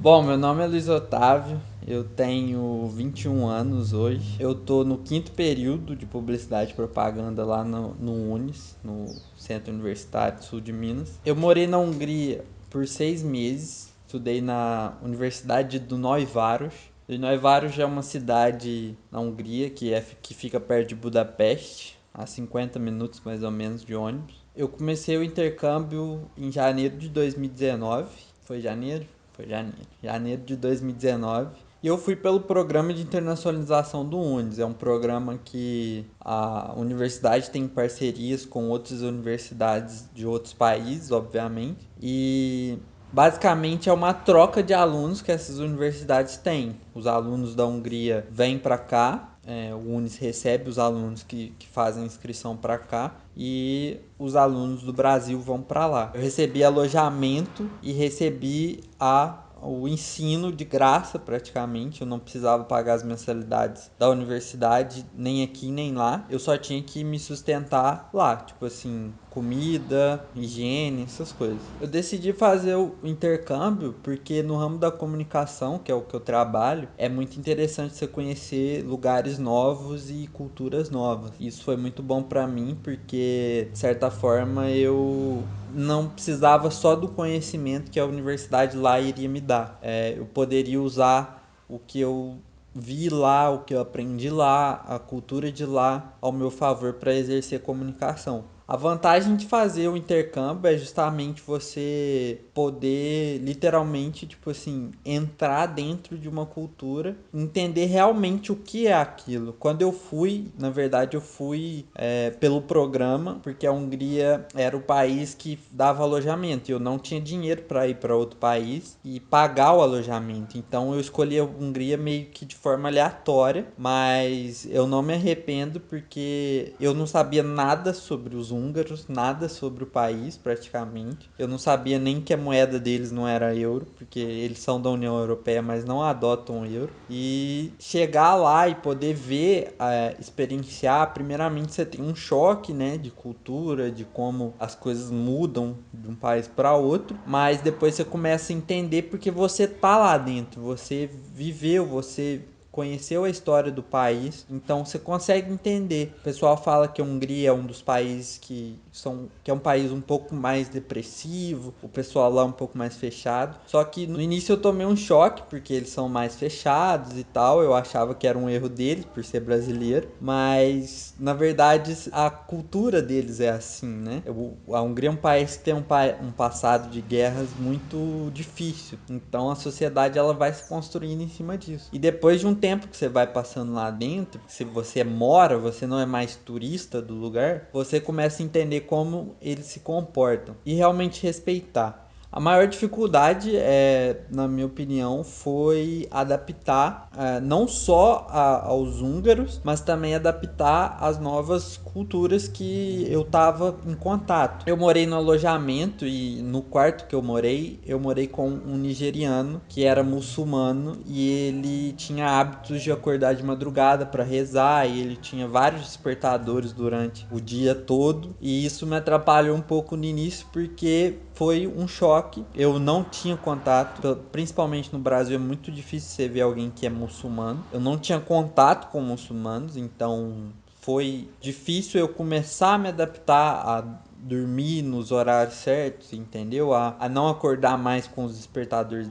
Bom, meu nome é Luiz Otávio, eu tenho 21 anos hoje. Eu tô no quinto período de publicidade e propaganda lá no UNES, no Centro Universitário do Sul de Minas. Eu morei na Hungria por 6 meses, estudei na Universidade do Neuváros. E Neuváros é uma cidade na Hungria que fica perto de Budapeste, a 50 minutos mais ou menos de ônibus. Eu comecei o intercâmbio em janeiro de 2019. Foi janeiro? Foi janeiro. Janeiro de 2019. E eu fui pelo programa de internacionalização do UNES. É um programa que a universidade tem parcerias com outras universidades de outros países, obviamente. E basicamente é uma troca de alunos que essas universidades têm. Os alunos da Hungria vêm para cá, o UNES recebe os alunos que fazem inscrição para cá e os alunos do Brasil vão para lá. Eu recebi alojamento e recebi o ensino de graça praticamente. Eu não precisava pagar as mensalidades da universidade, nem aqui nem lá. Eu só tinha que me sustentar lá, tipo assim, comida, higiene, essas coisas. Eu decidi fazer o intercâmbio porque no ramo da comunicação, que é o que eu trabalho, é muito interessante você conhecer lugares novos e culturas novas. Isso foi muito bom para mim porque, de certa forma, eu não precisava só do conhecimento que a universidade lá iria me dar. Eu poderia usar o que eu vi lá, o que eu aprendi lá, a cultura de lá ao meu favor para exercer comunicação. A vantagem de fazer o intercâmbio é justamente você poder literalmente, tipo assim, entrar dentro de uma cultura, entender realmente o que é aquilo. Quando eu fui, na verdade, eu fui pelo programa, porque a Hungria era o país que dava alojamento e eu não tinha dinheiro para ir para outro país e pagar o alojamento. Então eu escolhi a Hungria meio que de forma aleatória, mas eu não me arrependo porque eu não sabia nada sobre os húngaros, nada sobre o país praticamente. Eu não sabia nem que a moeda deles não era euro, porque eles são da União Europeia, mas não adotam o euro. E chegar lá e poder ver, experienciar, primeiramente você tem um choque, né, de cultura, de como as coisas mudam de um país para outro, mas depois você começa a entender porque você tá lá dentro, você viveu, você conheceu a história do país, então você consegue entender. O pessoal fala que a Hungria é um dos países que é um país um pouco mais depressivo, o pessoal lá é um pouco mais fechado. Só que no início eu tomei um choque porque eles são mais fechados e tal. Eu achava que era um erro deles por ser brasileiro, mas na verdade a cultura deles é assim, né? A Hungria é um país que tem um passado de guerras muito difícil, então a sociedade ela vai se construindo em cima disso. E depois de um tempo que você vai passando lá dentro, se você mora, você não é mais turista do lugar, você começa a entender como eles se comportam e realmente respeitar. A maior dificuldade, na minha opinião, foi adaptar não só aos húngaros, mas também adaptar às novas culturas que eu estava em contato. Eu morei no alojamento e no quarto que eu morei com um nigeriano que era muçulmano e ele tinha hábitos de acordar de madrugada para rezar e ele tinha vários despertadores durante o dia todo e isso me atrapalhou um pouco no início porque foi um choque. Eu não tinha contato, principalmente no Brasil é muito difícil você ver alguém que é muçulmano. Eu não tinha contato com muçulmanos, então foi difícil eu começar a me adaptar a dormir nos horários certos, entendeu? A não acordar mais com os despertadores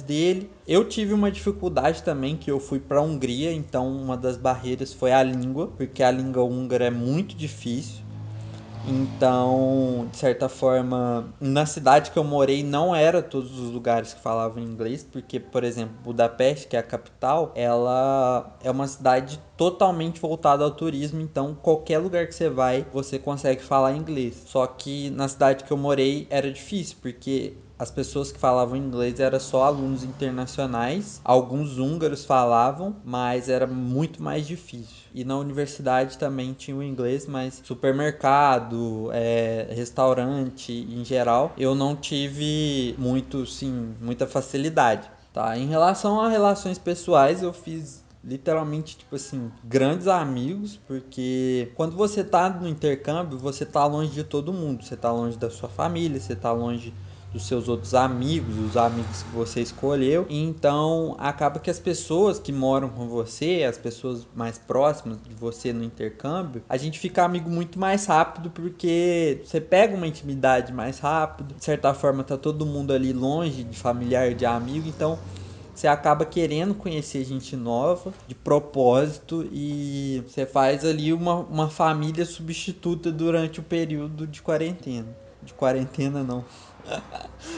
dele. Eu tive uma dificuldade também que eu fui para a Hungria, então uma das barreiras foi a língua, porque a língua húngara é muito difícil. Então, de certa forma, na cidade que eu morei não era todos os lugares que falavam inglês, porque, por exemplo, Budapeste, que é a capital, ela é uma cidade totalmente voltada ao turismo, então qualquer lugar que você vai, você consegue falar inglês. Só que na cidade que eu morei era difícil, porque as pessoas que falavam inglês eram só alunos internacionais, alguns húngaros falavam, mas era muito mais difícil. E na universidade também tinha o inglês, mas supermercado, restaurante em geral, eu não tive muito, sim, muita facilidade. Tá? Em relação a relações pessoais, eu fiz literalmente, tipo assim, grandes amigos, porque quando você tá no intercâmbio, você tá longe de todo mundo, você tá longe da sua família, você tá longe dos seus outros amigos, os amigos que você escolheu. Então acaba que as pessoas que moram com você, as pessoas mais próximas de você no intercâmbio, a gente fica amigo muito mais rápido porque você pega uma intimidade mais rápido. De certa forma tá todo mundo ali longe de familiar, de amigo, então você acaba querendo conhecer gente nova de propósito e você faz ali uma família substituta durante o período de quarentena. De quarentena não.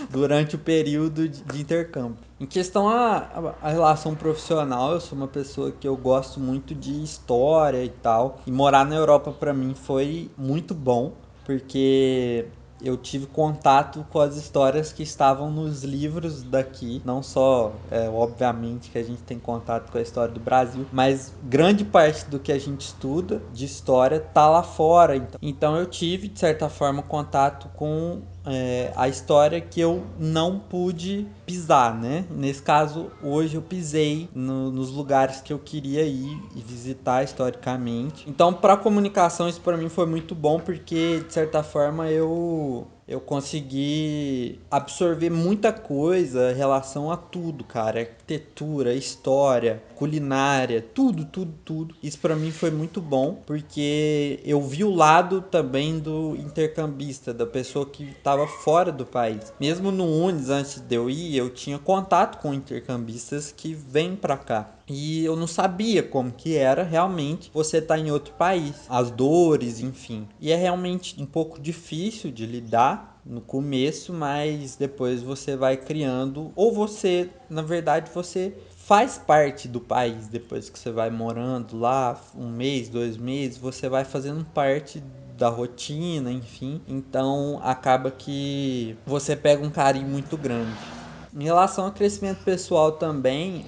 Durante o período de intercâmbio. Em questão a relação profissional, eu sou uma pessoa que eu gosto muito de história e tal. E morar na Europa pra mim foi muito bom, porque eu tive contato com as histórias que estavam nos livros daqui. Não só, obviamente, que a gente tem contato com a história do Brasil, mas grande parte do que a gente estuda de história tá lá fora. Então eu tive, de certa forma, contato com a história que eu não pude pisar, né? Nesse caso, hoje eu pisei nos lugares que eu queria ir e visitar historicamente. Então, para comunicação, isso para mim foi muito bom, porque de certa forma eu consegui absorver muita coisa em relação a tudo, cara. Arquitetura, história, culinária, tudo, tudo, tudo. Isso pra mim foi muito bom, porque eu vi o lado também do intercambista, da pessoa que estava fora do país. Mesmo no Unis, antes de eu ir, eu tinha contato com intercambistas que vêm pra cá. E eu não sabia como que era realmente você estar em outro país, as dores, enfim. E é realmente um pouco difícil de lidar no começo, mas depois você vai criando, ou você, na verdade, você faz parte do país depois que você vai morando lá, um mês, 2 meses, você vai fazendo parte da rotina, enfim. Então acaba que você pega um carinho muito grande. Em relação ao crescimento pessoal também,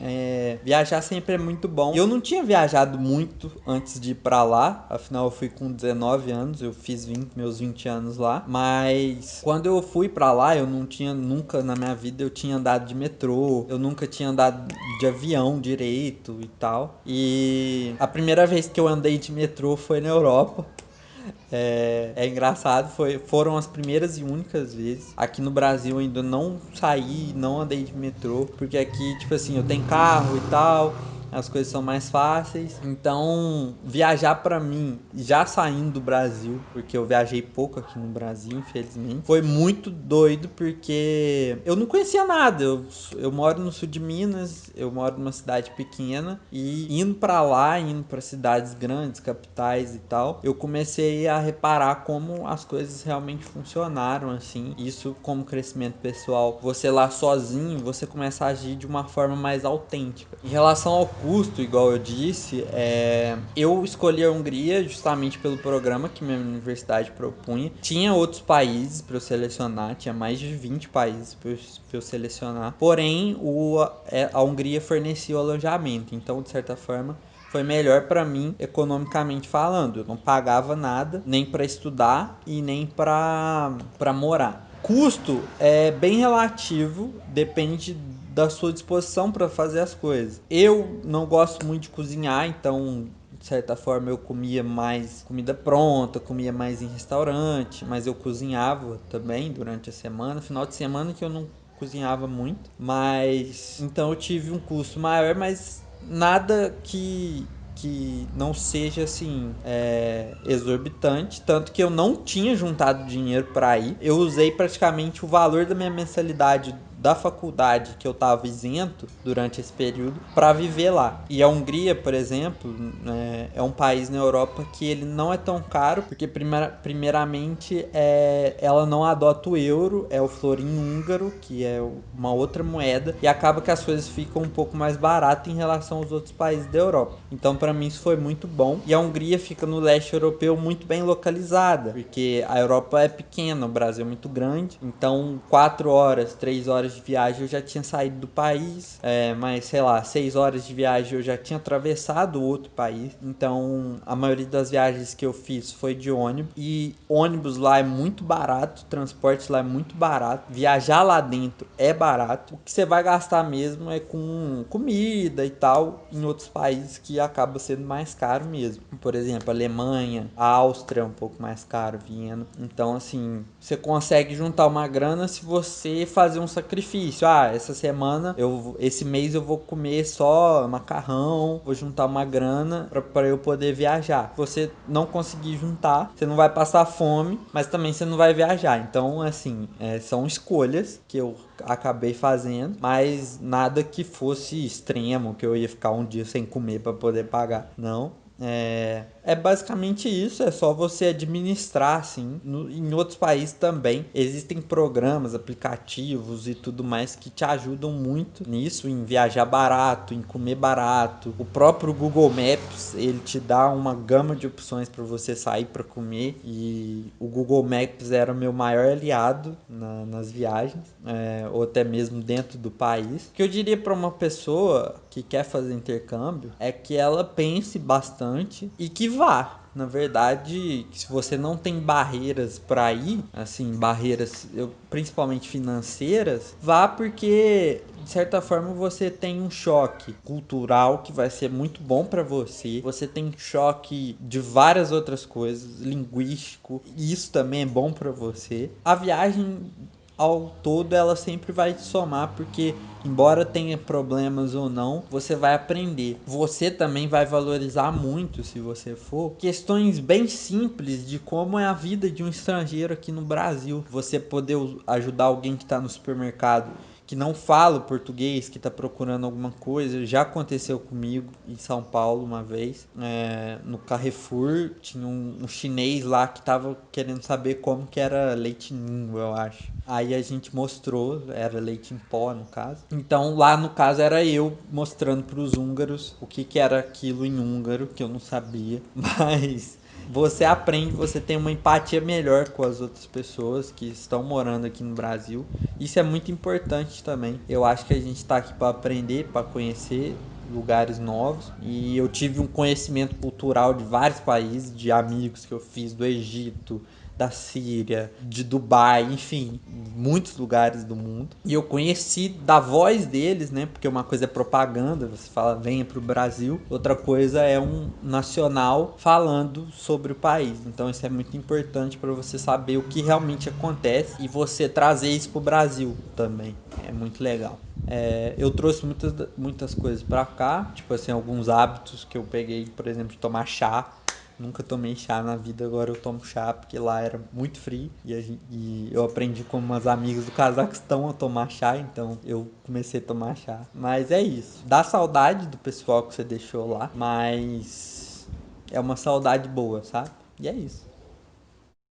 viajar sempre é muito bom. Eu não tinha viajado muito antes de ir pra lá, afinal eu fui com 19 anos, eu fiz meus 20 anos lá. Mas quando eu fui pra lá, eu não tinha nunca na minha vida eu tinha andado de metrô, eu nunca tinha andado de avião direito e tal. E a primeira vez que eu andei de metrô foi na Europa. É engraçado, foram as primeiras e únicas vezes. Aqui no Brasil eu ainda não saí, não andei de metrô, porque aqui, tipo assim, eu tenho carro e tal, as coisas são mais fáceis. Então, viajar pra mim, já saindo do Brasil, porque eu viajei pouco aqui no Brasil, infelizmente, foi muito doido, porque eu não conhecia nada. Eu moro no sul de Minas, eu moro numa cidade pequena, e indo pra lá, indo pra cidades grandes, capitais e tal, eu comecei a reparar como as coisas realmente funcionaram, assim. Isso como crescimento pessoal. Você lá sozinho, você começa a agir de uma forma mais autêntica. Em relação ao custo, igual eu disse, eu escolhi a Hungria justamente pelo programa que minha universidade propunha. Tinha outros países para eu selecionar, tinha mais de 20 países para eu selecionar. Porém, a Hungria fornecia o alojamento, então de certa forma foi melhor para mim economicamente falando. Eu não pagava nada, nem para estudar e nem para morar. Custo é bem relativo, depende da sua disposição para fazer as coisas. Eu não gosto muito de cozinhar, então de certa forma eu comia mais comida pronta, comia mais em restaurante, mas eu cozinhava também durante a semana. Final de semana que eu não cozinhava muito, mas então eu tive um custo maior, mas nada que não seja assim exorbitante, tanto que eu não tinha juntado dinheiro para ir. Eu usei praticamente o valor da minha mensalidade da faculdade que eu estava isento durante esse período para viver lá. E a Hungria, por exemplo, é um país na Europa que ele não é tão caro, porque primeiramente ela não adota o euro, é o florim húngaro, que é uma outra moeda, e acaba que as coisas ficam um pouco mais baratas em relação aos outros países da Europa. Então para mim isso foi muito bom. E a Hungria fica no leste europeu muito bem localizada, porque a Europa é pequena, o Brasil é muito grande, então 4 horas, 3 horas horas de viagem eu já tinha saído do país, mas sei lá, 6 horas de viagem eu já tinha atravessado outro país. Então a maioria das viagens que eu fiz foi de ônibus, e ônibus lá é muito barato, transporte lá é muito barato, viajar lá dentro é barato. O que você vai gastar mesmo é com comida e tal em outros países que acaba sendo mais caro mesmo. Por exemplo, Alemanha, a Áustria é um pouco mais caro, Viena. Então, assim, você consegue juntar uma grana se você fazer um sacrifício. Ah, essa semana, esse mês eu vou comer só macarrão, vou juntar uma grana para eu poder viajar. Se você não conseguir juntar, você não vai passar fome, mas também você não vai viajar. Então, assim, são escolhas que eu acabei fazendo, mas nada que fosse extremo, que eu ia ficar um dia sem comer para poder pagar. Não. É basicamente isso, é só você administrar, assim. Em outros países também existem programas, aplicativos e tudo mais que te ajudam muito nisso, em viajar barato, em comer barato. O próprio Google Maps, ele te dá uma gama de opções para você sair para comer, e o Google Maps era o meu maior aliado nas viagens, ou até mesmo dentro do país. O que eu diria para uma pessoa que quer fazer intercâmbio é que ela pense bastante e que vá. Na verdade, se você não tem barreiras para ir, assim, barreiras principalmente financeiras, vá, porque de certa forma você tem um choque cultural que vai ser muito bom para você. Você tem choque de várias outras coisas, linguístico, e isso também é bom para você. A viagem ao todo ela sempre vai te somar, porque embora tenha problemas ou não, você vai aprender. Você também vai valorizar muito, se você for, questões bem simples de como é a vida de um estrangeiro aqui no Brasil. Você poder ajudar alguém que está no supermercado, que não fala português, que está procurando alguma coisa. Já aconteceu comigo em São Paulo uma vez, no Carrefour, tinha um chinês lá que estava querendo saber como que era leite ninho, eu acho. Aí a gente mostrou, era leite em pó no caso. Então lá no caso era eu mostrando para os húngaros o que era aquilo em húngaro, que eu não sabia, mas você aprende, você tem uma empatia melhor com as outras pessoas que estão morando aqui no Brasil. Isso é muito importante também. Eu acho que a gente está aqui para aprender, para conhecer lugares novos, e eu tive um conhecimento cultural de vários países, de amigos que eu fiz do Egito, da Síria, de Dubai, enfim, muitos lugares do mundo. E eu conheci da voz deles, né? Porque uma coisa é propaganda, você fala, venha pro Brasil. Outra coisa é um nacional falando sobre o país. Então isso é muito importante para você saber o que realmente acontece e você trazer isso pro Brasil também. É muito legal. Eu trouxe muitas coisas para cá, tipo assim, alguns hábitos que eu peguei, por exemplo, de tomar chá. Nunca tomei chá na vida, agora eu tomo chá porque lá era muito frio, e eu aprendi com umas amigas do Cazaquistão a tomar chá, então eu comecei a tomar chá. Mas é isso. Dá saudade do pessoal que você deixou lá, mas é uma saudade boa, sabe? E é isso.